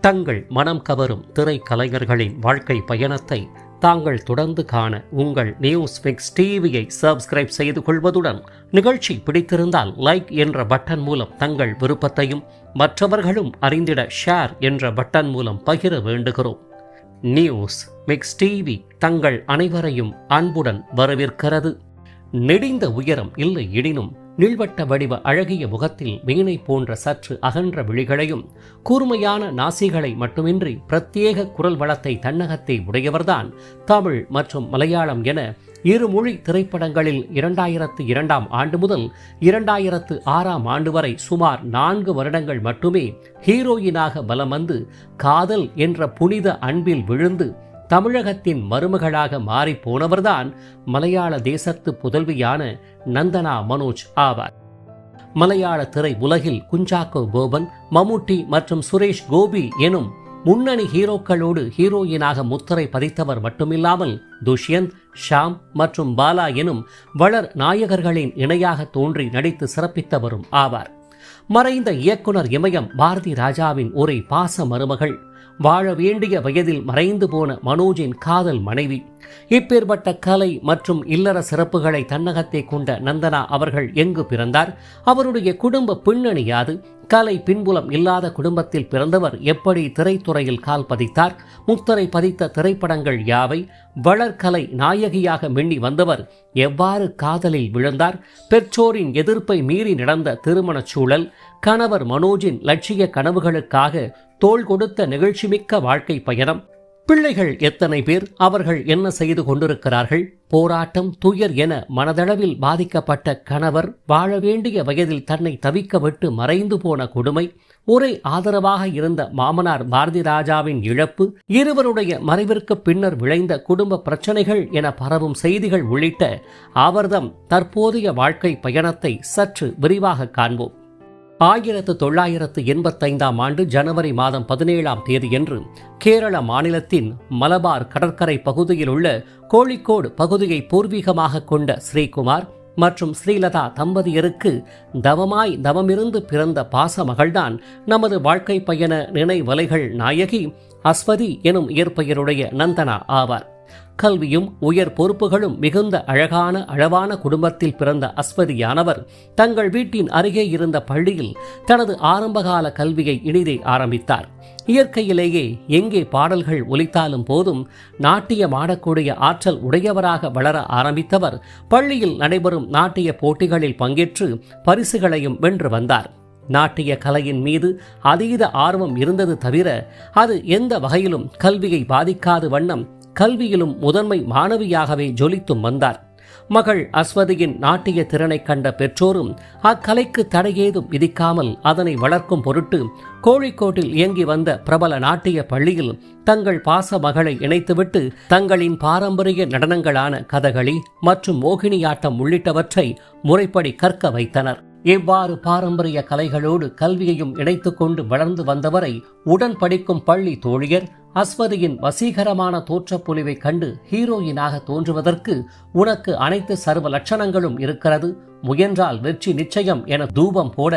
தங்கள் மனம் கவரும் திரைக்கலைஞர்களின் வாழ்க்கை பயணத்தை தாங்கள் தொடர்ந்து காண உங்கள் நியூஸ் மிக்ஸ் டிவியை சப்ஸ்கிரைப் செய்து கொள்வதுடன் நிகழ்ச்சி பிடித்திருந்தால் லைக் என்ற பட்டன் மூலம் தங்கள் விருப்பத்தையும் மற்றவர்களும் அறிந்திட ஷேர் என்ற பட்டன் மூலம் பகிர வேண்டுகிறோம். நியூஸ் மிக்ஸ் டிவி தங்கள் அனைவரையும் அன்புடன் வரவேற்கிறது. நெடிந்த உயரம் இல்லை எனினும் நீள்வட்ட வடிவ அழகிய முகத்தில் மீனை போன்ற சற்று அகன்ற விழிகளையும் கூர்மையான நாசிகளை மட்டுமின்றி பிரத்யேக குரல் வளத்தை தன்னகத்தை உடையவர்தான் தமிழ் மற்றும் மலையாளம் என இருமொழி திரைப்படங்களில் 2002 ஆண்டு முதல் 2006 வரை சுமார் 4 வருடங்கள் மட்டுமே ஹீரோயினாக வலம் வந்து காதல் என்ற புனித அன்பில் விழுந்து தமிழகத்தின் மருமகளாக மாறி போனவர்தான் மலையாள தேசத்து புதல்வியான நந்தனா மனோஜ் ஆவார். மலையாள திரை உலகில் குஞ்சாக்கோ போபன், மம்முட்டி மற்றும் சுரேஷ் கோபி எனும் முன்னணி ஹீரோக்களோடு ஹீரோயினாக முத்திரை பதித்தவர் மட்டுமில்லாமல் துஷ்யந்த், ஷாம் மற்றும் பாலா எனும் வளர் நாயகர்களின் இணையாக தோன்றி நடித்து சிறப்பித்தவரும் ஆவார். மறைந்த இயக்குனர் இமயம் பாரதி ராஜாவின் ஒரே பாச மருமகள், வாழ வேண்டிய வயதில் மறைந்து போன மனோஜின் காதல் மனைவி. இப்பேற்பட்ட கலை மற்றும் இல்லற சிறப்புகளை தன்னகத்தை கொண்ட நந்தனா அவர்கள் எங்கு பிறந்தார்? அவருடைய குடும்ப பின்னணி யாது? கலை பின்புலம் இல்லாத குடும்பத்தில் பிறந்தவர் எப்படி திரைத்துறையில் கால் பதித்தார்? முத்திரை பதித்த திரைப்படங்கள் யாவை? வளர்கலை நாயகியாக மின்னி வந்தவர் எவ்வாறு காதலில் விழுந்தார்? பெற்றோரின் எதிர்ப்பை மீறி நடந்த திருமணச் சூழல், கணவர் மனோஜின் லட்சிய கனவுகளுக்காக தோள் கொடுத்த நிகழ்ச்சிமிக்க வாழ்க்கை பயணம், பிள்ளைகள் எத்தனை பேர், அவர்கள் என்ன செய்து கொண்டிருக்கிறார்கள், போராட்டம், துயர் என மனதளவில் பாதிக்கப்பட்ட கணவர், வாழ வேண்டிய வயதில் தன்னை தவிக்க விட்டு மறைந்து போன கொடுமை, ஒரே ஆதரவாக இருந்த மாமனார் பாரதி ராஜாவின் இழப்பு, இருவருடைய மறைவிற்கு பின்னர் விளைந்த குடும்ப பிரச்சனைகள் என பரவும் செய்திகள் உள்ளிட்ட அவர்தம் தற்போதைய வாழ்க்கை பயணத்தை சற்று விரிவாக காண்போம். 1985 ஆண்டு ஜனவரி மாதம் 17ஆம் தேதியன்று கேரள மாநிலத்தின் மலபார் கடற்கரை பகுதியில் உள்ள கோழிக்கோடு பகுதியை பூர்வீகமாக கொண்ட ஸ்ரீகுமார் மற்றும் ஸ்ரீலதா தம்பதியருக்கு தவமிருந்து பிறந்த பாச மகள்தான் நமது வாழ்க்கை பயண நினைவலைகள் நாயகி அஸ்வதி எனும் இயற்பெயருடைய நந்தனா ஆவார். கல்வியும் உயர் பொறுப்புகளும் மிகுந்த அளவான குடும்பத்தில் பிறந்த அஸ்வதியானவர் தங்கள் வீட்டின் அருகே இருந்த பள்ளியில் தனது ஆரம்பகால கல்வியை இனிதே ஆரம்பித்தார். இயற்கையிலேயே எங்கே பாடல்கள் ஒலித்தாலும் போதும் நாட்டியம் ஆடக்கூடிய ஆற்றல் உடையவராக வளர ஆரம்பித்தவர் பள்ளியில் நடைபெறும் நாட்டிய போட்டிகளில் பங்கேற்று பரிசுகளையும் வென்று வந்தார். நாட்டிய கலையின் மீது அதீத ஆர்வம் இருந்தது தவிர அது எந்த வகையிலும் கல்வியை பாதிக்காத வண்ணம் கல்வியிலும் முதன்மை மாணவியாகவே ஜொலித்தும் வந்தார். மகள் அஸ்வதியின் நாட்டிய திறனை கண்ட பெற்றோரும் அக்கலைக்கு தடையேதும் விதிக்காமல் அதனை வளர்க்கும் பொருட்டு கோழிக்கோட்டில் இயங்கி வந்த பிரபல நாட்டிய பள்ளியில் தங்கள் பாச மகளை இணைத்துவிட்டு தங்களின் பாரம்பரிய நடனங்களான கதகளி மற்றும் மோகினியாட்டம் உள்ளிட்டவற்றை முறைப்படி கற்க வைத்தனர். இவ்வாறு பாரம்பரிய கலைகளோடு கல்வியையும் இணைத்துக் கொண்டு வளர்ந்து வந்தவரை உடன் படிக்கும் பள்ளி தோழியர் அஸ்வதியின் வசீகரமான தோற்றப்பொலிவை கண்டு ஹீரோயினாக தோன்றுவதற்கு உனக்கு அனைத்து சர்வ லட்சணங்களும் இருக்கிறது, முயன்றால் வெற்றி நிச்சயம் என தூபம் போட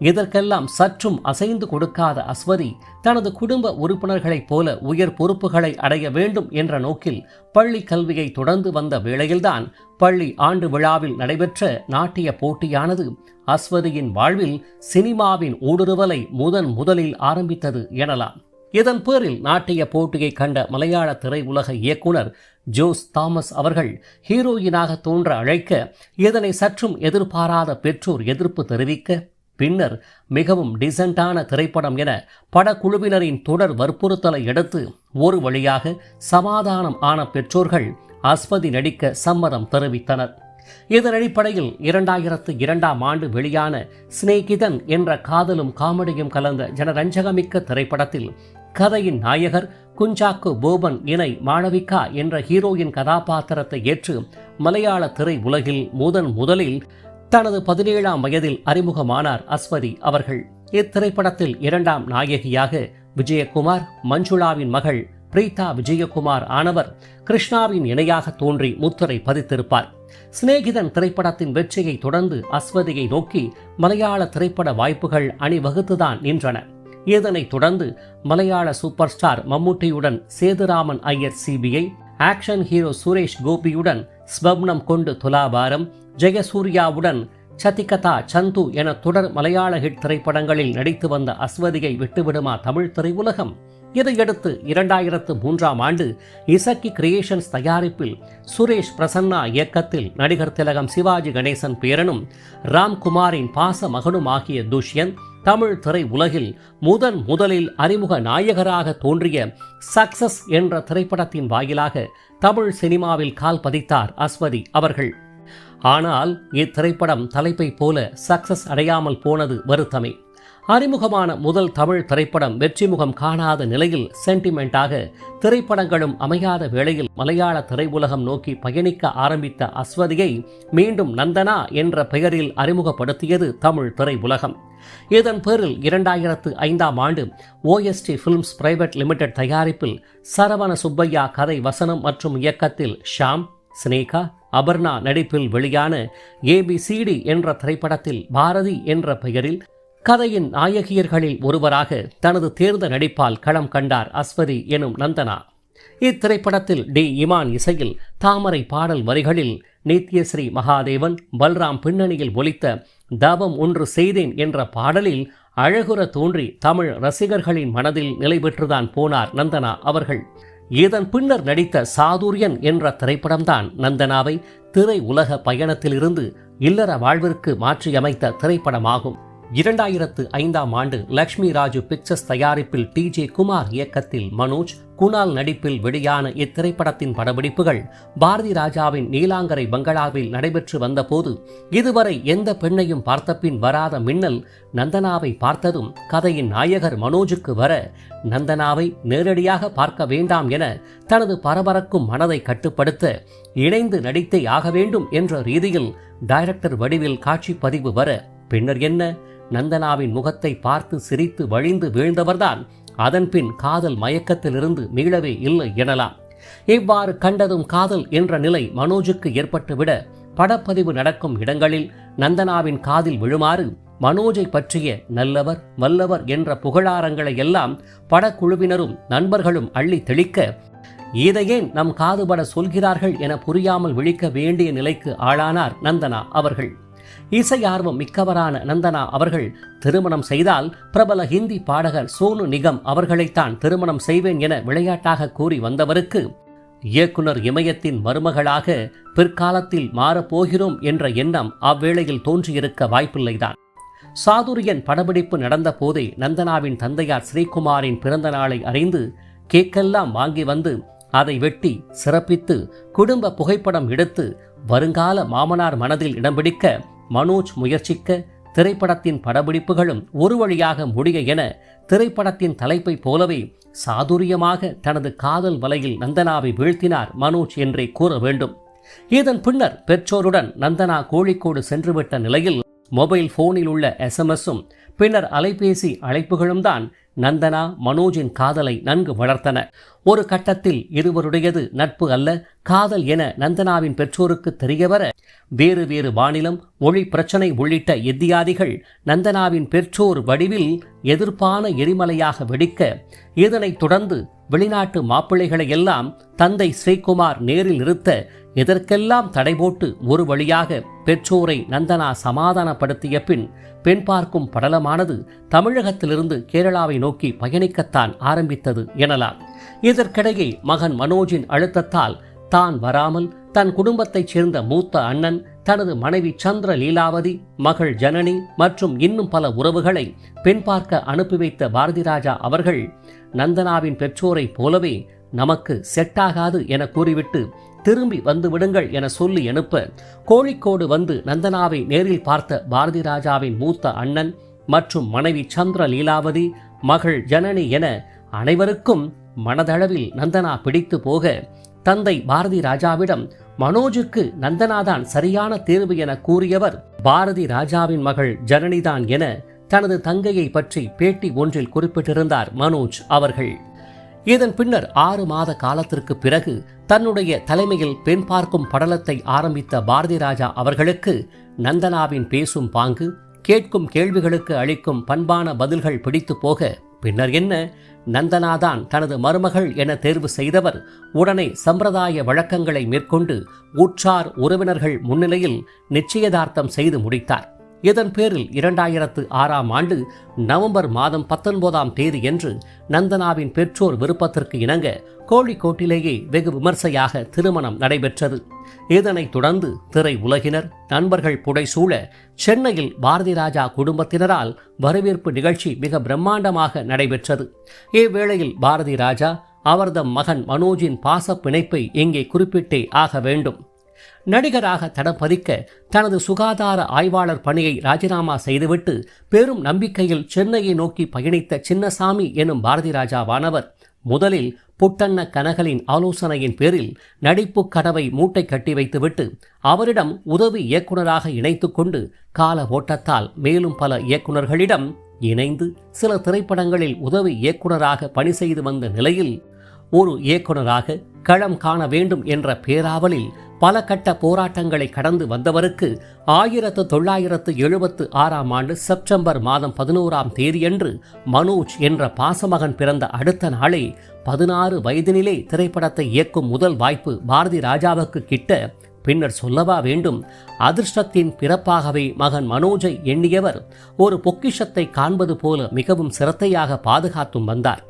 இதற்கெல்லாம் சற்றும் அசைந்து கொடுக்காத அஸ்வதி தனது குடும்ப உறுப்பினர்களைப் போல உயர் பொறுப்புகளை அடைய வேண்டும் என்ற நோக்கில் பள்ளி கல்வியை தொடர்ந்து வந்த வேளையில்தான் பள்ளி ஆண்டு விழாவில் நடைபெற்ற நாட்டிய போட்டியானது அஸ்வதியின் வாழ்வில் சினிமாவின் ஊடுருவலை முதலில் ஆரம்பித்தது எனலாம். இதன் பேரில் நாட்டிய போட்டியை கண்ட மலையாள திரையுலக இயக்குனர் ஜோஸ் தாமஸ் அவர்கள் ஹீரோயினாக தோன்ற அழைக்க இதனை சற்றும் எதிர்பாராத பெற்றோர் எதிர்ப்பு தெரிவிக்க பின்னர் மிகவும் டிசென்டான திரைப்படம் என படக்குழுவினரின் தொடர் வற்புறுத்தலை அடுத்து ஒரு வழியாக சமாதானம் ஆன பெற்றோர்கள் அஸ்வதி நடிக்க சம்மதம் தெரிவித்தனர். இதன் அடிப்படையில் 2002 ஆண்டு வெளியான சிநேகிதன் என்ற காதலும் காமெடியும் கலந்த ஜனரஞ்சகமிக்க திரைப்படத்தில் கதையின் நாயகர் குஞ்சாக்கோ போபன் இணை மாளவிகா என்ற ஹீரோயின் கதாபாத்திரத்தை ஏற்று மலையாள திரை உலகில் முதலில் தனது 17ஆம் வயதில் அறிமுகமானார் அஸ்வதி அவர்கள். இத்திரைப்படத்தில் 2ஆம் நாயகியாக விஜயகுமார், மஞ்சுளாவின் மகள் பிரீதா விஜயகுமார் ஆனவர் கிருஷ்ணாவின் இணையாக தோன்றி முத்திரை பதித்திருப்பார். சிநேகிதன் திரைப்படத்தின் வெற்றியை தொடர்ந்து அஸ்வதியை நோக்கி மலையாள திரைப்பட வாய்ப்புகள் அணிவகுத்துதான் நின்றன. இதனைத் தொடர்ந்து மலையாள சூப்பர் ஸ்டார் மம்முட்டியுடன் Sethuraman Iyer CBI, action hero Suresh கோபியுடன் ஸ்வப்னம் கொண்டு துலாபாரம், ஜெயசூர்யாவுடன் சதிகதா சந்து என தொடர் மலையாள ஹிட் திரைப்படங்களில் நடித்து வந்த அஸ்வதியை விட்டுவிடுமா தமிழ் திரையுலகம்? இதையடுத்து 2003ஆம் ஆண்டு இசக்கி கிரியேஷன்ஸ் தயாரிப்பில் சுரேஷ் பிரசன்னா இயக்கத்தில் நடிகர் திலகம் சிவாஜி கணேசன் பேரனும் ராம்குமாரின் பாச மகனும் ஆகிய துஷ்யந்த் தமிழ் திரை உலகில் முதலில் அறிமுக நாயகராக தோன்றிய சக்சஸ் என்ற திரைப்படத்தின் வாயிலாக தமிழ் சினிமாவில் கால் பதித்தார் அஸ்வதி அவர்கள். ஆனால் இத்திரைப்படம் தலைப்பை போல சக்சஸ் அடையாமல் போனது வருத்தமே. அறிமுகமான முதல் தமிழ் திரைப்படம் வெற்றிமுகம் காணாத நிலையில் சென்டிமெண்டாக திரைப்படங்களும் அமையாத வேளையில் மலையாள திரையுலகம் நோக்கி பயணிக்க ஆரம்பித்த அஸ்வதியை மீண்டும் நந்தனா என்ற பெயரில் அறிமுகப்படுத்தியது தமிழ் திரையுலகம். இதன் பேரில் 2005ஆம் ஆண்டு OST ஃபிலிம்ஸ் பிரைவேட் லிமிடெட் தயாரிப்பில் சரவண சுப்பையா கதை வசனம் மற்றும் இயக்கத்தில் ஷாம், ஸ்னேகா, அபர்ணா நடிப்பில் வெளியான ABCD என்ற திரைப்படத்தில் பாரதி என்ற பெயரில் கதையின் நாயகியர்களில் ஒருவராக தனது தேர்ந்த நடிப்பால் களம் கண்டார் அஸ்வதி எனும் நந்தனா. இத்திரைப்படத்தில் டி இமான் இசையில் தாமரை பாடல் வரிகளில் நித்யஸ்ரீ மகாதேவன், பல்ராம் பின்னணியில் ஒலித்த தவம் ஒன்று செய்தேன் என்ற பாடலில் அழகுற தோன்றி தமிழ் ரசிகர்களின் மனதில் நிலை பெற்றுதான் போனார் நந்தனா அவர்கள். இதன் பின்னர் நடித்த சாதுரியன் என்ற திரைப்படம்தான் நந்தனாவை திரை உலக பயணத்திலிருந்து இல்லற வாழ்விற்கு மாற்றியமைத்த திரைப்படமாகும். 2005ஆம் ஆண்டு லக்ஷ்மி ராஜு பிக்சர்ஸ் தயாரிப்பில் TJ குமார் இயக்கத்தில் மனோஜ், குணால் நடிப்பில் வெளியான இத்திரைப்படத்தின் படப்பிடிப்புகள் பாரதி ராஜாவின் நீலாங்கரை பங்களாவில் நடைபெற்று வந்தபோது இதுவரை எந்த பெண்ணையும் பார்த்தபின் வராத மின்னல் நந்தனாவை பார்த்ததும் கதையின் நாயகர் மனோஜுக்கு வர நந்தனாவை நேரடியாக பார்க்க வேண்டாம் என தனது பரபரக்கும் மனதை கட்டுப்படுத்த இணைந்து நடித்தே ஆக வேண்டும் என்ற ரீதியில் டைரக்டர் வடிவில் காட்சி பதிவு வர பின்னர் என்ன, நந்தனாவின் முகத்தை பார்த்து சிரித்து வழிந்து வீழ்ந்தவர்தான் அதன்பின் காதல் மயக்கத்திலிருந்து மீளவே இல்லை எனலாம். இவ்வாறு கண்டதும் காதல் என்ற நிலை மனோஜுக்கு ஏற்பட்டுவிட படப்பதிவு நடக்கும் இடங்களில் நந்தனாவின் காதில் விழுமாறு மனோஜை பற்றிய நல்லவர் வல்லவர் என்ற புகழாரங்களை எல்லாம் படக்குழுவினரும் நண்பர்களும் அள்ளி தெளிக்க இதையேன் நம் காதுபட சொல்கிறார்கள் என புரியாமல் விழிக்க வேண்டிய நிலைக்கு ஆளானார் நந்தனா அவர்கள். இசை ஆர்வம் மிக்கவரான நந்தனா அவர்கள் திருமணம் செய்தால் பிரபல ஹிந்தி பாடகர் சோனு நிகம் அவர்களைத்தான் திருமணம் செய்வேன் என விளையாட்டாக கூறி வந்தவருக்கு இயக்குனர் இமயத்தின் மருமகளாக பிற்காலத்தில் மாறப்போகிறோம் என்ற எண்ணம் அவ்வேளையில் தோன்றியிருக்க வாய்ப்பில்லைதான். சாதுரியன் படப்பிடிப்பு நடந்த போதே நந்தனாவின் தந்தையார் ஸ்ரீகுமாரின் பிறந்த நாளை அறிந்து கேக்கெல்லாம் வாங்கி வந்து அதை வெட்டி சிறப்பித்து குடும்ப புகைப்படம் எடுத்து வருங்கால மாமனார் மனதில் இடம் பிடிக்க மனோஜ் முயற்சிக்க திரைப்படத்தின் படப்பிடிப்புகளும் ஒரு வழியாக முடிய என திரைப்படத்தின் தலைப்பை போலவே சாதுரியமாக தனது காதல் வலையில் நந்தனாவை வீழ்த்தினார் மனோஜ் என்றே கூற வேண்டும். இதன் பின்னர் பெற்றோருடன் நந்தனா கோழிக்கோடு சென்றுவிட்ட நிலையில் மொபைல் போனில் உள்ள SMS-உம் பின்னர் அலைபேசி அழைப்புகளும் தான் நந்தனா மனோஜின் காதலை நன்கு வளர்த்தன. ஒரு கட்டத்தில் இருவருடையது நட்பு அல்ல காதல் என நந்தனாவின் பெற்றோருக்கு தெரியவர வேறு வேறு மாநிலம், மொழி பிரச்சனை உள்ளிட்ட இத்தியாதிகள் நந்தனாவின் பெற்றோர் வடிவில் எதிர்ப்பான எரிமலையாக வெடிக்க இதனைத் தொடர்ந்து வெளிநாட்டு மாப்பிள்ளைகளை எல்லாம் தந்தை ஸ்ரீகுமார் நேரில் நிறுத்த இதற்கெல்லாம் தடை போட்டு ஒரு வழியாக பெற்றோரை நந்தனா சமாதானப்படுத்திய பின் பெண் பார்க்கும் படலமானது தமிழகத்திலிருந்து கேரளாவை நோக்கி பயணிக்கத்தான் ஆரம்பித்தது எனலாம். இதற்கிடையே மகன் மனோஜின் அழுத்தத்தால் தான் வராமல் தன் குடும்பத்தைச் சேர்ந்த மூத்த அண்ணன் தனது மனைவி சந்திர லீலாவதி, மகள் ஜனனி மற்றும் இன்னும் பல உறவுகளை பெண் பார்க்க அனுப்பி வைத்த பாரதி ராஜா அவர்கள் நந்தனாவின் பெற்றோரை போலவே நமக்கு செட்டாகாது என கூறிவிட்டு திரும்பி வந்து விடுங்கள் என சொல்லி அனுப்ப கோழிக்கோடு வந்து நந்தனாவை நேரில் பார்த்த பாரதி ராஜாவின் மூத்த அண்ணன் மற்றும் மனைவி சந்திர லீலாவதி, மகள் ஜனனி என அனைவருக்கும் மனதளவில் நந்தனா பிடித்து போக தந்தை பாரதி ராஜாவிடம் மனோஜுக்கு நந்தனாதான் சரியான தேர்வு என கூறியவர் பாரதி ராஜாவின் மகள் ஜனனிதான் என தனது தங்கையை பற்றி பேட்டி ஒன்றில் குறிப்பிட்டிருந்தார் மனோஜ் அவர்கள். இதன் பின்னர் 6 மாத காலத்திற்கு பிறகு தன்னுடைய தலைமையில் பெண் பார்க்கும் படலத்தை ஆரம்பித்த பாரதி ராஜா அவர்களுக்கு நந்தனாவின் பேசும் பாங்கு, கேட்கும் கேள்விகளுக்கு அளிக்கும் பண்பான பதில்கள் பிடித்து போக பின்னர் என்ன, நந்தனாதான் தனது மருமகள் என தேர்வு செய்தவர் உடனே சம்பிரதாய வழக்கங்களை மேற்கொண்டு உற்றார் உறவினர்கள் முன்னிலையில் நிச்சயதார்த்தம் செய்து முடித்தார். இதன் பேரில் 2006ஆம் ஆண்டு நவம்பர் மாதம் 19ஆம் தேதியன்று நந்தனாவின் பெற்றோர் விருப்பத்திற்கு இணங்க கோழிக்கோட்டிலேயே வெகு விமர்சையாக திருமணம் நடைபெற்றது. இதனைத் தொடர்ந்து திரை உலகினர், நண்பர்கள் புடைசூழ சென்னையில் பாரதி ராஜா குடும்பத்தினரால் வரவேற்பு நிகழ்ச்சி மிக பிரம்மாண்டமாக நடைபெற்றது. இவ்வேளையில் பாரதி ராஜா அவர்தம் மகன் மனோஜின் பாச பிணைப்பை இங்கே குறிப்பிட்டே ஆக வேண்டும். நடிகராக தடம் பதிக்க தனது சுகாதார ஆய்வாளர் பணியை ராஜினாமா செய்துவிட்டு பெரும் நம்பிக்கையில் சென்னையை நோக்கி பயணித்த சின்னசாமி எனும் பாரதி ராஜாவானவர் முதலில் புட்டண்ண கனகலின் ஆலோசனையின் பேரில் நடிப்பு கனவை மூட்டை கட்டி வைத்துவிட்டு அவரிடம் உதவி இயக்குநராக இணைத்துக் கொண்டு கால ஓட்டத்தால் மேலும் பல இயக்குநர்களிடம் இணைந்து சில திரைப்படங்களில் உதவி இயக்குநராக பணி செய்து வந்த நிலையில் ஒரு இயக்குநராக களம் காண வேண்டும் என்ற பேராவலில் பல கட்ட போராட்டங்களை கடந்து வந்தவருக்கு 1976ஆம் ஆண்டு செப்டம்பர் மாதம் 11ஆம் தேதியன்று மனோஜ் என்ற பாசமகன் பிறந்த அடுத்த நாளே 16 வயதினிலே திரைப்படத்தை இயக்கும் முதல் வாய்ப்பு பாரதி ராஜாவுக்கு கிட்ட, பின்னர் சொல்லவா வேண்டும், அதிர்ஷ்டத்தின் பிறப்பாகவே மகன் மனோஜை எண்ணியவர் ஒரு பொக்கிஷத்தை காண்பது போல மிகவும் சிரத்தையாக பாதுகாத்தும் வந்தார்.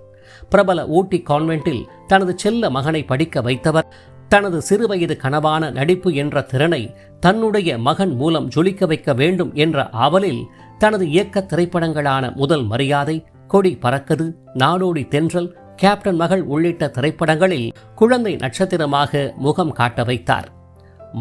பிரபல ஊட்டி கான்வென்ட்டில் தனது செல்ல மகனை படிக்க வைத்தவர் தனது சிறுவயது கனவான நடிப்பு என்ற திறனை தன்னுடைய மகன் மூலம் ஜொலிக்க வைக்க வேண்டும் என்ற ஆவலில் தனது இயக்க திரைப்படங்களான முதல் மரியாதை, கொடி பறக்குது, நாடோடி தென்றல், கேப்டன் மகள் உள்ளிட்ட திரைப்படங்களில் குழந்தை நட்சத்திரமாக முகம் காட்ட வைத்தார்.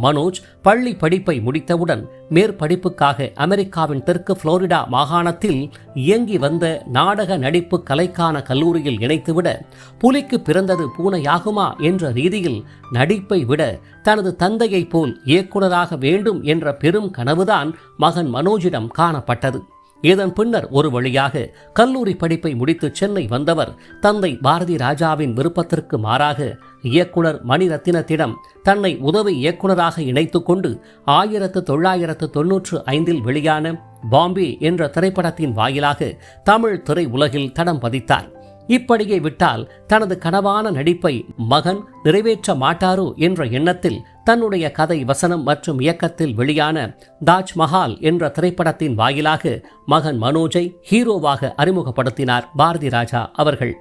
மனோஜ் பள்ளி படிப்பை முடித்தவுடன் மேற்படிப்புக்காக அமெரிக்காவின் தெற்கு புளோரிடா மாகாணத்தில் இயங்கி வந்த நாடக நடிப்பு கலைக்கான கல்லூரியில் இணைத்துவிட புலிக்கு பிறந்தது பூனையாகுமா என்ற ரீதியில் நடிப்பை விட தனது தந்தையைப் போல் இயக்குநராக வேண்டும் என்ற பெரும் கனவுதான் மகன் மனோஜிடம் காணப்பட்டது. இதன் பின்னர் ஒரு வழியாக கல்லூரி படிப்பை முடித்து சென்னை வந்தவர் தந்தை பாரதி ராஜாவின் விருப்பத்திற்கு மாறாக இயக்குனர் மணிரத்தினத்திடம் தன்னை உதவி இயக்குநராக இணைத்துக் கொண்டு 1995இல் வெளியான பாம்பே என்ற திரைப்படத்தின் வாயிலாக தமிழ் திரை உலகில் தடம் பதித்தார். இப்படியே விட்டால் தனது கனவான நடிப்பை மகன் நிறைவேற்ற மாட்டாரோ என்ற எண்ணத்தில் தன்னுடைய கதை வசனம் மற்றும் இயக்கத்தில் வெளியான தாஜ்மஹால் என்ற திரைப்படத்தின் வாயிலாக மகன் மனோஜை ஹீரோவாக அறிமுகப்படுத்தினார் பாரதி ராஜா அவர்கள்.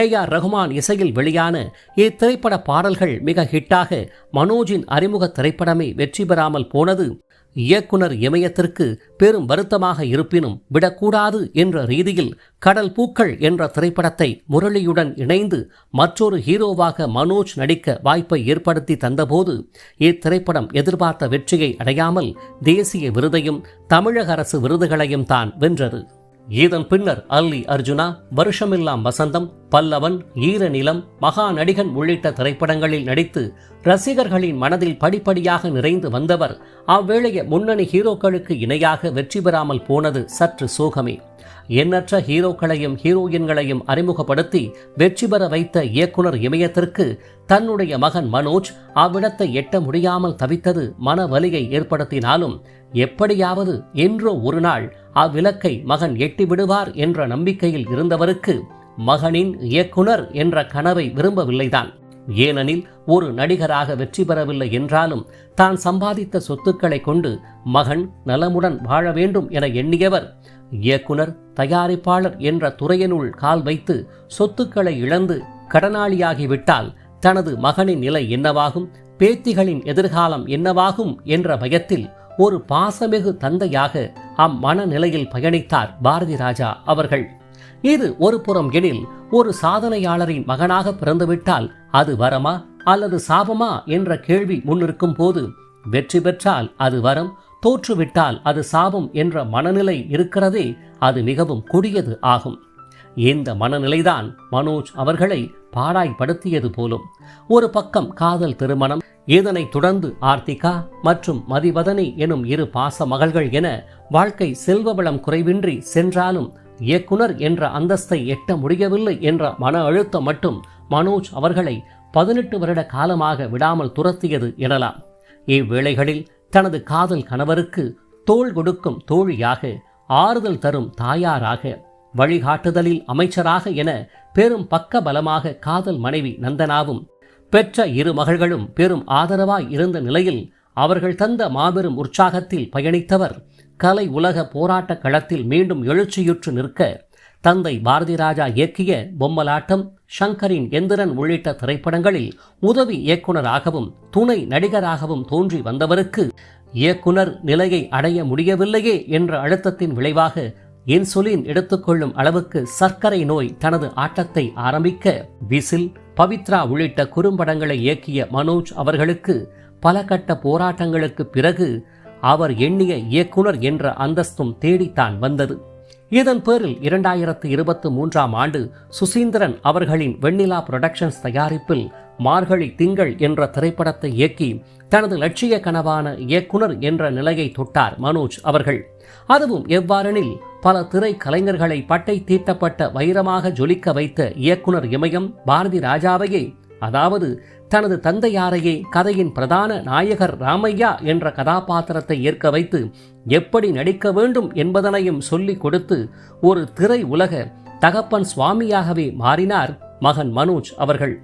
ஏஆர் ரகுமான் இசையில் வெளியான இத்திரைப்பட பாடல்கள் மிக ஹிட்டாக மனோஜின் அறிமுக திரைப்படமே வெற்றி பெறாமல் போனது இயக்குனர் இமயத்திற்கு பெரும் வருத்தமாக இருப்பினும் விடக்கூடாது என்ற ரீதியில் கடல் பூக்கள் என்ற திரைப்படத்தை முரளியுடன் இணைந்து மற்றொரு ஹீரோவாக மனோஜ் நடிக்க வாய்ப்பை ஏற்படுத்தி தந்தபோது இத்திரைப்படம் எதிர்பார்த்த வெற்றியை அடையாமல் தேசிய விருதையும் தமிழக அரசு விருதுகளையும் தான் வென்றது. இதன் பின்னர் அல்லி அர்ஜுனா, வருஷமெல்லாம் வசந்தம், பல்லவன், ஈரநிலம், மகா நடிகன் உள்ளிட்ட திரைப்படங்களில் நடித்து ரசிகர்களின் மனதில் படிப்படியாக நிறைந்து வந்தவர் அவ்வேளைய முன்னணி ஹீரோக்களுக்கு இணையாக வெற்றி பெறாமல் போனது சற்று சோகமே. எண்ணற்ற ஹீரோக்களையும் ஹீரோயின்களையும் அறிமுகப்படுத்தி வெற்றி பெற வைத்த இயக்குனர் இமயத்திற்கு தன்னுடைய மகன் மனோஜ் அவ்விடத்தை எட்ட முடியாமல் தவித்தது மன வலியை ஏற்படுத்தினாலும் எப்படியாவது என்றோ ஒரு நாள் அவ்விலக்கை மகன் எட்டி விடுவார் என்ற நம்பிக்கையில் இருந்தவருக்கு மகனின் இயக்குனர் என்ற கனவை விரும்பவில்லைதான். ஏனெனில் ஒரு நடிகராக வெற்றி பெறவில்லை என்றாலும் தான் சம்பாதித்த சொத்துக்களை கொண்டு மகன் நலமுடன் வாழ வேண்டும் என எண்ணியவர் இயக்குனர், தயாரிப்பாளர் என்ற துறையினுள் கால் வைத்து சொத்துக்களை இழந்து கடனாளியாகிவிட்டால் தனது மகனின் நிலை என்னவாகும், பேத்திகளின் எதிர்காலம் என்னவாகும் என்ற பயத்தில் ஒரு பாசமிகு தந்தையாக அம்மனநிலையில் பயணித்தார் பாரதி ராஜா அவர்கள். இது ஒரு புறம் எனில், ஒரு சாதனையாளரின் மகனாக பிறந்துவிட்டால் அது வரமா அல்லது சாபமா என்ற கேள்வி முன்னிருக்கும் போது வெற்றி பெற்றால் அது வரம், தோற்றுவிட்டால் அது சாபம் என்ற மனநிலை இருக்கிறதே, அது மிகவும் கொடியது ஆகும். இந்த மனநிலைதான் மனோஜ் அவர்களை பாடாய்படுத்தியது போலும். ஒரு பக்கம் காதல் திருமணம், இதனைத் தொடர்ந்து ஆர்த்திகா மற்றும் மதிவதனி எனும் இரு பாச மகள்கள் என வாழ்க்கை செல்வவளம் குறைவின்றி சென்றாலும் இயக்குனர் என்ற அந்தஸ்தை எட்ட முடியவில்லை என்ற மன அழுத்தம் மட்டும் மனோஜ் அவர்களை 18 வருட காலமாக விடாமல் துரத்தியது எனலாம். இவ்வேளைகளில் தனது காதல் கணவருக்கு தோள் கொடுக்கும் தோழியாக, ஆறுதல் தரும் தாயாராக, வழிகாட்டுதலில் அமைச்சராக என பெரும் பக்க பலமாக காதல் மனைவி நந்தனாவும், பெற்ற இரு மகள்களும் பெரும் ஆதரவாய் இருந்த நிலையில் அவர்கள் தந்த மாபெரும் உற்சாகத்தில் பயணித்தவர் கலை உலக போராட்ட களத்தில் மீண்டும் எழுச்சியுற்று நிற்க தந்தை பாரதி ராஜா இயக்கிய பொம்மலாட்டம், ஷங்கரின் எந்திரன் உள்ளிட்ட திரைப்படங்களில் உதவி இயக்குநராகவும் துணை நடிகராகவும் தோன்றி வந்தவருக்கு இயக்குனர் நிலையை அடைய முடியவில்லையே என்ற அழுத்தத்தின் விளைவாக இன்சுலின் எடுத்துக்கொள்ளும் அளவுக்கு சர்க்கரை நோய் தனது ஆட்டத்தை ஆரம்பிக்க விசில், பவித்ரா உள்ளிட்ட குறும்படங்களை இயக்கிய மனோஜ் அவர்களுக்கு பல கட்ட போராட்டங்களுக்கு பிறகு அவர் எண்ணிய இயக்குனர் என்ற அந்தஸ்தும் தேடித்தான் வந்தது. இதன் பேரில் 2023 ஆண்டு சுசீந்திரன் அவர்களின் வெண்ணிலா புரொடக்ஷன்ஸ் தயாரிப்பில் மார்கழி திங்கள் என்ற திரைப்படத்தை இயக்கி தனது லட்சிய கனவான இயக்குனர் என்ற நிலையை தொட்டார் மனோஜ் அவர்கள். அதுவும் எவ்வாறெனில் பல திரை கலைஞர்களை பட்டை தீட்டப்பட்ட வைரமாக ஜொலிக்க வைத்த இயக்குனர் இமயம் பாரதி ராஜாவையே, அதாவது தனது தந்தையாரையே கதையின் பிரதான நாயகர் ராமையா என்ற கதாபாத்திரத்தை ஏற்க வைத்து எப்படி நடிக்க வேண்டும் என்பதனையும் சொல்லிக் கொடுத்து ஒரு திரை உலக தகப்பன் சுவாமியாகவே மாறினார் மகன் மனோஜ் அவர்கள்.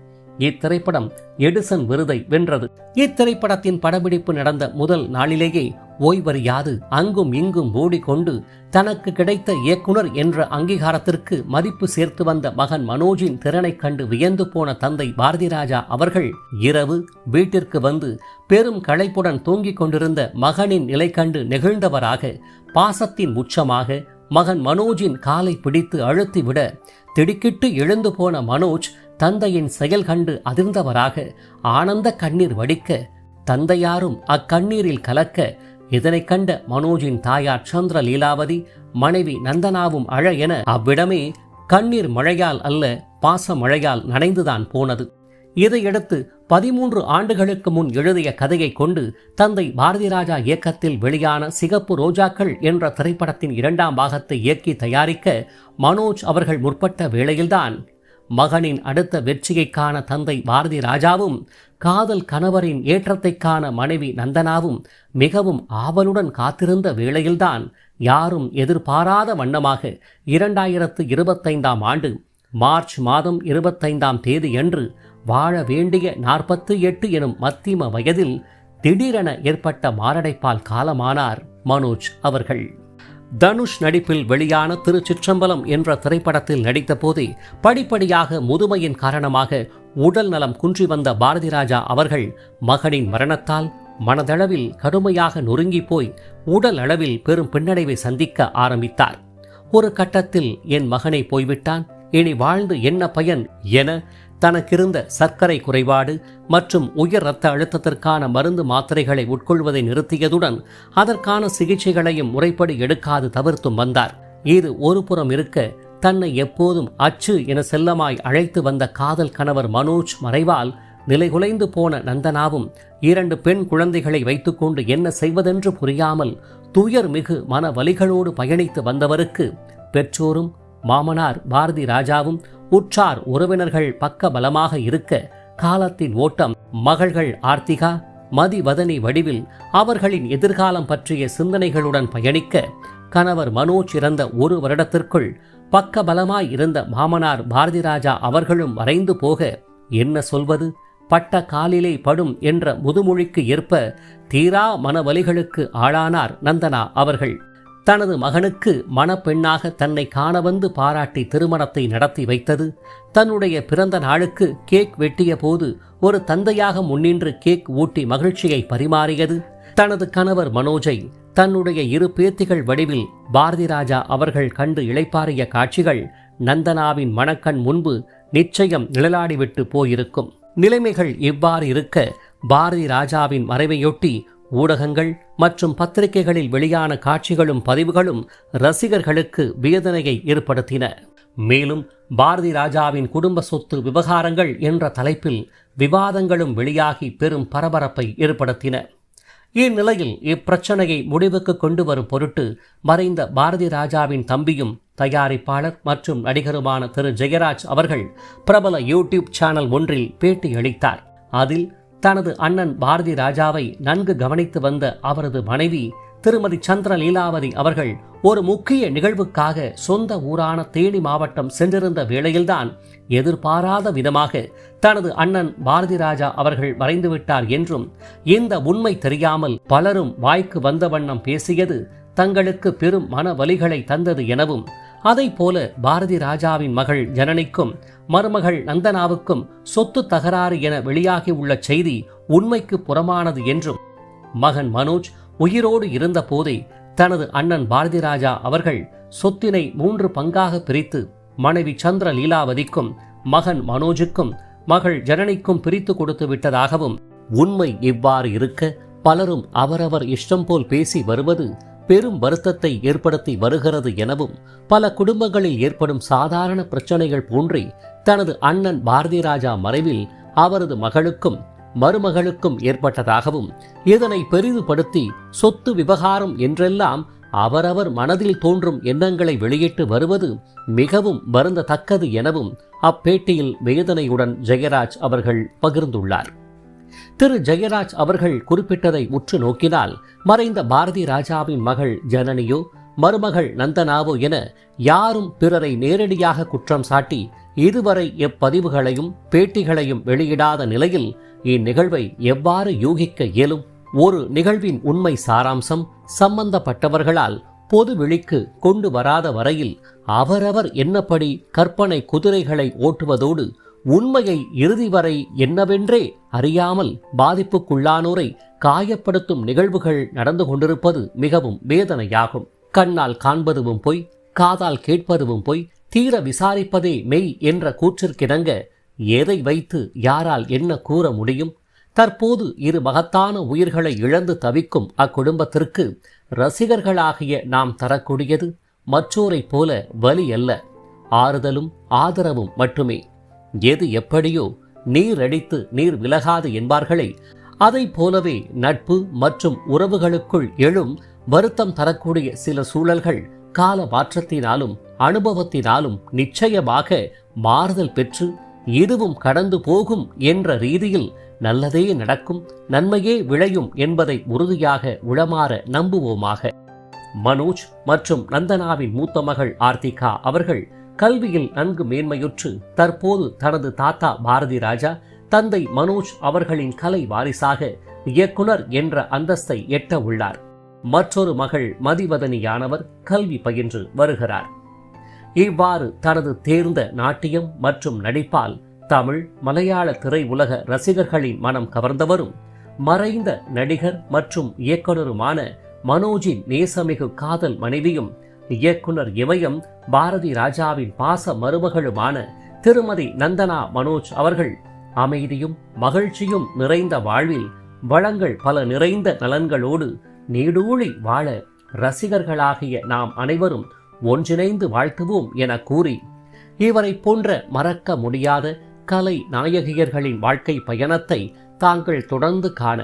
இத்திரைப்படம் எடிசன் விருதை வென்றது. இத்திரைப்படத்தின் படப்பிடிப்பு நடந்த முதல் நாளிலேயே ஓய்வறியாது அங்கும் இங்கும் ஓடிக்கொண்டு தனக்கு கிடைத்த இயக்குனர் என்ற அங்கீகாரத்திற்கு மதிப்பு சேர்த்து வந்த மகன் மனோஜின் திறனை கண்டு வியந்து போன தந்தை பாரதி ராஜா அவர்கள் இரவு வீட்டிற்கு வந்து பெரும் களைப்புடன் தூங்கிக் கொண்டிருந்த மகனின் நிலை கண்டு நெகிழ்ந்தவராக பாசத்தின் உச்சமாக மகன் மனோஜின் காலை பிடித்து அழுத்திவிட திடுக்கிட்டு எழுந்து போன மனோஜ் தந்தையின் செயல் கண்டு அதிர்ந்தவராக ஆனந்த கண்ணீர் வடிக்க தந்தையாரும் அக்கண்ணீரில் கலக்க இதனை கண்ட மனோஜின் தாயார் சந்திர லீலாவதி, மனைவி நந்தனாவும் அழ என அவ்விடமே கண்ணீர் மழையால் அல்ல பாச மழையால் நனைந்துதான் போனது. இதையடுத்து 13 ஆண்டுகளுக்கு முன் எழுதிய கதையை கொண்டு தந்தை பாரதி ராஜா இயக்கத்தில் வெளியான சிகப்பு ரோஜாக்கள் என்ற திரைப்படத்தின் 2ஆம் பாகத்தை இயக்கி தயாரிக்க மனோஜ் அவர்கள் முற்பட்ட வேளையில்தான் மகனின் அடுத்த வெற்றியை காண தந்தை பாரதி ராஜாவும் காதல் கணவரின் ஏற்றத்தை காண மனைவி நந்தனாவும் மிகவும் ஆவலுடன் காத்திருந்த வேளையில்தான் யாரும் எதிர்பாராத வண்ணமாக 2025 ஆண்டு மார்ச் மாதம் 25ஆம் தேதியன்று வாழ வேண்டிய 48 எனும் மத்திம வயதில் திடீரென ஏற்பட்ட மாரடைப்பால் காலமானார் மனோஜ் அவர்கள். தனுஷ் நடிப்பில் வெளியான திருச்சிற்றம்பலம் என்ற திரைப்படத்தில் நடித்த போதே படிப்படியாக முதுமையின் காரணமாக உடல் நலம் குன்றி வந்த பாரதி ராஜா அவர்கள் மகனின் மரணத்தால் மனதளவில் கடுமையாக நொறுங்கி போய் உடல் அளவில் பெரும் பின்னடைவை சந்திக்க ஆரம்பித்தார். ஒரு கட்டத்தில் என் மகனை போய்விட்டான், இனி வாழ்ந்து என்ன பயன் என தனக்கிருந்த சர்க்கரை குறைபாடு மற்றும் உயர் இரத்த அழுத்தத்திற்கான மருந்து மாத்திரைகளை உட்கொள்வதை நிறுத்தியதுடன் அதற்கான சிகிச்சைகளையும் முறைப்படி எடுக்காது தவிர்த்தும் வந்தார். இது ஒரு புறம் இருக்க, தன்னை எப்போதும் அச்சு என செல்லமாய் அழைத்து வந்த காதல் கணவர் மனோஜ் மறைவால் நிலைகுலைந்து போன நந்தனாவும் 2 பெண் குழந்தைகளை வைத்துக்கொண்டு என்ன செய்வதென்று புரியாமல் துயர் மிகு மன வலிகளோடு பயணித்து வந்தவருக்கு பெற்றோரும் மாமனார் பாரதி ராஜாவும் உற்றார் உறவினர்கள் பக்க பலமாக இருக்க காலத்தின் ஓட்டம் மகள்கள் ஆர்த்திகா, மதிவதனி வடிவில் அவர்களின் எதிர்காலம் பற்றிய சிந்தனைகளுடன் பயணிக்க கணவர் மனோஜ் இறந்த 1 வருடத்திற்குள் பக்க பலமாய் இருந்த மாமனார் பாரதி ராஜா அவர்களும் மறைந்து போக என்ன சொல்வது, பட்ட காலிலே படும் என்ற முதுமொழிக்கு ஏற்ப தீரா மனவலிகளுக்கு ஆளானார் நந்தனா அவர்கள். தனது மகனுக்கு மணப்பெண்ணாக தன்னை காண வந்து பாராட்டி திருமணத்தை நடத்தி வைத்தது, தன்னுடைய பிறந்த நாளுக்கு கேக் வெட்டிய போது ஒரு தந்தையாக முன்னின்று கேக் ஊட்டி மகிழ்ச்சியை பரிமாறியது, தனது கணவர் மனோஜை தன்னுடைய 2 பேத்திகள் வடிவில் பாரதி ராஜா அவர்கள் கண்டு இளைப்பாறிய காட்சிகள் நந்தனாவின் மணக்கண் முன்பு நிச்சயம் நிழலாடிவிட்டு போயிருக்கும். நிலைமைகள் இவ்வாறு இருக்க பாரதி ராஜாவின் மறைவையொட்டி ஊடகங்கள் மற்றும் பத்திரிகைகளில் வெளியான காட்சிகளும் பதிவுகளும் ரசிகர்களுக்கு வேதனையை ஏற்படுத்தின. மேலும் பாரதி ராஜாவின் குடும்ப சொத்து விவகாரங்கள் என்ற தலைப்பில் விவாதங்களும் வெளியாகி பெரும் பரபரப்பை ஏற்படுத்தின. இந்நிலையில் இப்பிரச்சனையை முடிவுக்கு கொண்டு வரும் பொருட்டு மறைந்த பாரதி ராஜாவின் தம்பியும் தயாரிப்பாளர் மற்றும் நடிகருமான திரு ஜெயராஜ் அவர்கள் பிரபல யூடியூப் சேனல் ஒன்றில் பேட்டி அளித்தார். அதில் தனது அண்ணன் பாரதி ராஜாவை நன்கு கவனித்து வந்த அவரது மனைவி திருமதி சந்திர லீலாவதி அவர்கள் ஒரு முக்கிய நிகழ்வுக்காக சொந்த ஊரான தேனி மாவட்டம் சென்றிருந்த வேளையில்தான் எதிர்பாராத விதமாக தனது அண்ணன் பாரதி ராஜா அவர்கள் மறைந்துவிட்டார் என்றும், இந்த உண்மை தெரியாமல் பலரும் வாய்க்கு வந்த வண்ணம் பேசியது தங்களுக்கு பெரும் மன வலிகளை தந்தது எனவும், அதை போல பாரதி ராஜாவின் மகள் ஜனனிக்கும் மருமகள் நந்தனாவுக்கும் சொத்து தகராறு என வெளியாகியுள்ள செய்தி உண்மைக்கு புறமானது என்றும், மகன் மனோஜ் உயிரோடு இருந்த போதே தனது அண்ணன் பாரதி ராஜா அவர்கள் சொத்தினை 3 பங்காக பிரித்து மனைவி சந்திர லீலாவதிக்கும் மகன் மனோஜுக்கும் மகள் ஜனனிக்கும் பிரித்து கொடுத்து விட்டதாகவும், உண்மை இவ்வாறு இருக்க பலரும் அவரவர் இஷ்டம் போல் பேசி வருவது பெரும் வருத்தத்தை ஏற்படுத்தி வருகிறது எனவும், பல குடும்பங்களில் ஏற்படும் சாதாரண பிரச்சனைகள் போன்றே தனது அண்ணன் பாரதி ராஜா மறைவில் அவரது மகளுக்கும் மருமகளுக்கும் ஏற்பட்டதாகவும், இதனை பெரிதுபடுத்தி சொத்து விவகாரம் என்றெல்லாம் அவரவர் மனதில் தோன்றும் எண்ணங்களை வெளியிட்டு வருவது மிகவும் வருந்தத்தக்கது எனவும் அப்பேட்டியில் வேதனையுடன் ஜெயராஜ் அவர்கள் பகிர்ந்துள்ளார். திரு ஜெயராஜ் அவர்கள் குறிப்பிட்டதை உற்று நோக்கினால், மறைந்த பாரதி ராஜாவின் மகள் ஜனனியோ மருமகள் நந்தனாவோ என யாரும் பிறரை நேரடியாக குற்றம் சாட்டி இதுவரை எப்பதிவுகளையும் பேட்டிகளையும் வெளியிடாத நிலையில் இந்நிகழ்வை எவ்வாறு யூகிக்க இயலும்? ஒரு நிகழ்வின் உண்மை சாராம்சம் சம்பந்தப்பட்டவர்களால் பொது வெளிக்கு கொண்டு வராத வரையில் அவரவர் என்னப்படி கற்பனை குதிரைகளை ஓட்டுவதோடு உண்மையை இறுதி வரை என்னவென்றே அறியாமல் பாதிப்புக்குள்ளானோரை காயப்படுத்தும் நிகழ்வுகள் நடந்து கொண்டிருப்பது மிகவும் வேதனையாகும். கண்ணால் காண்பதுவும் பொய், காதால் கேட்பதுவும் பொய், தீர விசாரிப்பதே மெய் என்ற கூற்றிற்கிணங்க எதை வைத்து யாரால் என்ன கூற முடியும்? தற்போது 2 மகத்தான உயிர்களை இழந்து தவிக்கும் அக்குடும்பத்திற்கு ரசிகர்களாகிய நாம் தரக்கூடியது மற்றோரைப் போல வலி அல்ல, ஆறுதலும் ஆதரவும் மட்டுமே. எது எப்படியோ நீர் அடித்து நீர் விலகாது என்பார்களே, அதை போலவே நட்பு மற்றும் உறவுகளுக்குள் எழும் வருத்தம் தரக்கூடிய சில சூழல்கள் கால மாற்றத்தினாலும் அனுபவத்தினாலும் நிச்சயமாக மாறுதல் பெற்று இதுவும் கடந்து போகும் என்ற ரீதியில் நல்லதே நடக்கும், நன்மையே விளையும் என்பதை உறுதியாக உளமாற நம்புவோமாக. மனோஜ் மற்றும் நந்தனாவின் மூத்த மகள் ஆர்த்திகா அவர்கள் கல்வியில் நன்கு மேன்மையுற்று தற்போது தனது தாத்தா பாரதி ராஜா, தந்தை மனோஜ் அவர்களின் கலை வாரிசாக இயக்குனர் என்ற அந்தஸ்தை எட்ட உள்ளார். மற்றொரு மகள் மதிவதனியானவர் கல்வி பயின்று வருகிறார். இவ்வாறு தனது தேர்ந்த நாட்டியம் மற்றும் நடிப்பால் தமிழ் மலையாள திரையுலக ரசிகர்களின் மனம் கவர்ந்தவரும் மறைந்த நடிகர் மற்றும் இயக்குனருமான மனோஜின் நேசமிகு காதல் மனைவியும் இயக்குனர் இமயம் பாரதி ராஜாவின் பாச மருமகளுமான திருமதி நந்தனா மனோஜ் அவர்கள் அமைதியும் மகிழ்ச்சியும் நிறைந்த வாழ்வில் வளங்கள் பல நிறைந்த நலன்களோடு நீடூழி வாழ ரசிகர்களாகிய நாம் அனைவரும் ஒன்றிணைந்து வாழ்த்துவோம் என கூறி, இவரை போன்ற மறக்க முடியாத கலை நாயகியர்களின் வாழ்க்கை பயணத்தை தாங்கள் தொடர்ந்து காண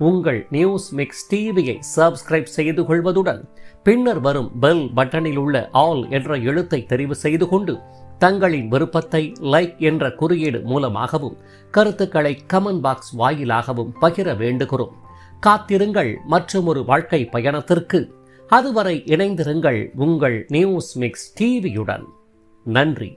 உங்கள் நியூஸ் மிக்ஸ் டிவியை சப்ஸ்கிரைப் செய்து கொள்வதுடன் பின்னர் வரும் பெல் பட்டனில் உள்ள ஆல் என்ற எழுத்தை தெரிவு செய்து கொண்டு தங்களின் விருப்பத்தை லைக் என்ற குறியீடு மூலமாகவும் கருத்துக்களை கமெண்ட் பாக்ஸ் வாயிலாகவும் பகிர வேண்டுகிறோம். காத்திருங்கள் மற்றொரு வாழ்க்கை பயணத்திற்கு. அதுவரை இணைந்திருங்கள் உங்கள் நியூஸ் மிக்ஸ் டிவியுடன். நன்றி.